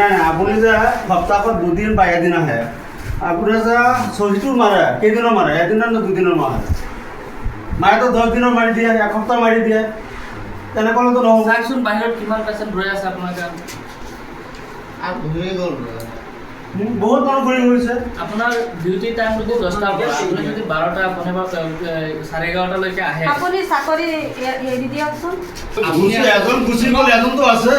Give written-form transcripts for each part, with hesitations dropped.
নাই আপুনি যে সপ্তাহত 2 দিন বা 1 দিন আহে আপুনি যে চহীটো মাৰে কেইদিনৰ মাৰে এদিনৰ নে 2 দিনৰ মাৰে মায়েতো 10 দিনৰ মাৰি দিয়ে এসপ্তাহ মাৰি দিয়ে তেনেকৈ তো নহ'ব চাওকচোন বাহিৰত কিমান পেচেণ্ট ৰৈ আছে আপোনাৰ কাৰণে আৰু ঘূৰি গ'ল বহুত মানুহ ঘূৰি গৈছে আপোনাৰ ডিউটি টাইম যদি 10টাৰ পৰা আপুনি যদি 12টা আপুনি বা 11:30 লৈকে আহে আপুনি চাকৰি এৰি দিয়কচোন এজন গুচি গ'ল এজনতো আছে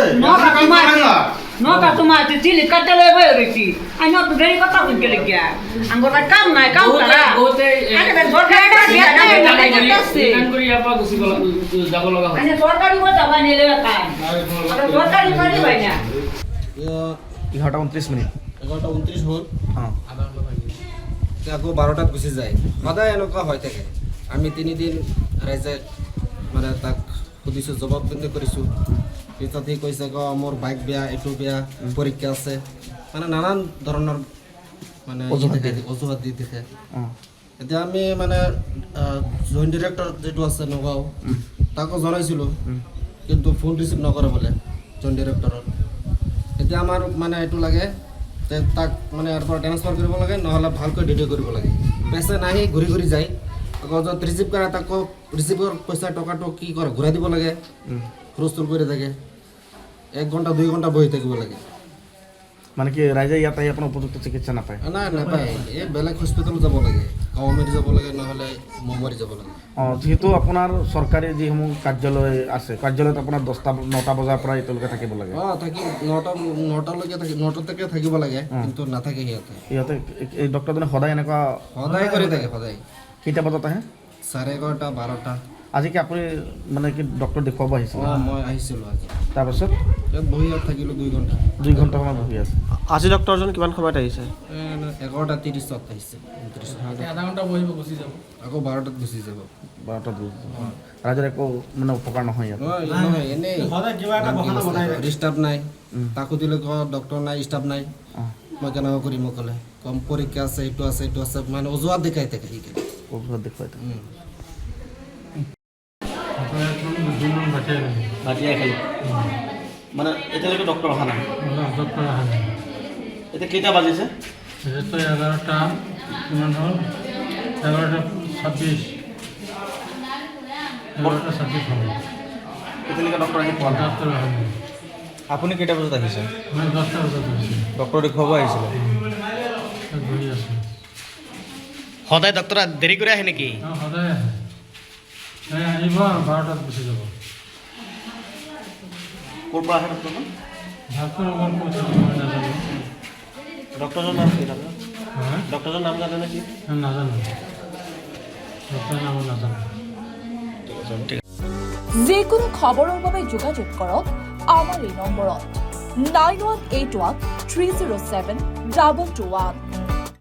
Nota tomate chili katale bayriki. Ano to deri kata kunke legya. Anggota kam nai kam tara. বহুতে Ane ben sorkari ta biya ta ইমান কৰি ইয়াৰ পৰা গুচি যাব লগা হয় Ane sorkari ko jaba ni le ka. Ane sorkari mari baina. 11:29 minute 11:29 হ'ল অঁ আকৌ 12টাত গুচি যায় সদায় এনেকুৱা হৈ থাকে আমি 3 দিন ৰাইজে মানে তাক সুধিছোঁ জবাববন্দী কৰিছোঁ পিছত সি কৈছে মোৰ বাইক বেয়া এইটো বেয়া পৰীক্ষা আছে মানে নানান ধৰণৰ মানে অজুহাত দি থাকে অঁ এতিয়া আমি মানে জইণ্ট ডিৰেক্টৰ যিটো আছে নগাঁও তাকো জনাইছিলোঁ কিন্তু ফোন ৰিচিভ নকৰে বোলে জইণ্ট ডিৰেক্টৰৰ এতিয়া আমাৰ মানে এইটো লাগে যে তাক মানে ইয়াৰ পৰা ট্ৰেন্সফাৰ কৰিব লাগে নহ'লে ভালকৈ ডিউটি কৰিব লাগে পেচেণ্ট আহি ঘূৰি ঘূৰি যায় আকৌ য'ত ৰিচিভ কৰে তাকো ৰিচিভৰ পইচা টকাটো কি কৰে ঘূৰাই দিব লাগে হুলস্থুল কৰি থাকে 1 ঘণ্টা 2 ঘণ্টা বহি থাকিব লাগে মানে কি ৰাইজে ইয়াত আহি আপোনাৰ উপযুক্ত চিকিৎসা নাপায় নাই নাপায় এই বেলেগ হস্পিটেল যাব লাগে কাৱমাৰী যাব লাগে নহ'লে মহমাৰী যাব লাগে অঁ যিহেতু আপোনাৰ চৰকাৰী যিসমূহ কাৰ্যালয় আছে কাৰ্যালয়ত আপোনাৰ 9টা বজাৰ পৰা এতিয়ালৈকে থাকিব লাগে অঁ থাকি 9টালৈকে 9টালৈকে থাকিব লাগে কিন্তু নাথাকে সিহঁতে এই ডক্টৰজনে সদায় এনেকুৱা সদায় কৰি থাকে সদায় কেইটা বজাত আহে 11:30 12টা আজি কি আপুনি মানে কি ডক্টৰ দেখুৱাব আহিছিল অঁ মই আহিছিলোঁ আজি তাৰপাছত ইয়াত বহি ইয়াত থাকিলোঁ 2 ঘণ্টা 2 ঘণ্টা সময় বহি আছে আজি ডক্টৰজন কিমান সময়ত আহিছে 11:30 আহিছে আধা ঘণ্টা বহিব গুচি যাব আকৌ 12টাত গুচি যাব 12টাত ৰাইজৰ একো মানে উপকাৰ নহয় ইয়াত নহয় এনেই সদায় কিবা এটা বহানা বনাই থাকে ষ্টাফ নাই তাকো দিলে ডক্টৰ নাই ষ্টাফ নাই অঁ মই কেনেকৈ কৰিম অকলে কম পৰীক্ষা আছে এইটো আছে মানে অজুহাত দেখাই থাকে ঠিক ঔষধ দেখুৱাই থাকে ভাটিয়াই খালি মানে এতিয়ালৈকে ডক্টৰ অহা নাই এতিয়া কেইটা বাজিছে 11টা কিমান হ'ল 11:26 হ'ল এতিয়ালৈকে ডক্টৰ আহি পোৱা নাই ডক্টৰ অহা নাই আপুনি কেইটা বজাত আহিছে মই 10টা বজাত আহিছোঁ ডক্টৰ দেখুৱাব আহিছিলে তাত বহি আছোঁ সদায় ডক্টৰ দেৰি কৰি আহে নেকি সদায় আহে আহিব 12টাত গুচি যাব ক'ৰ পৰা আহে ডক্টৰজন ডাক্তৰ অকল কৈছে মই নাজানো ডক্টৰজন নাম কি জানে হা ডক্টৰজন নাম জানে নেকি নাজানো ডক্টৰ নাম নাজানো যিকোনো খবৰৰ বাবে যোগাযোগ কৰক আমাৰ এই নম্বৰত 9181 307 221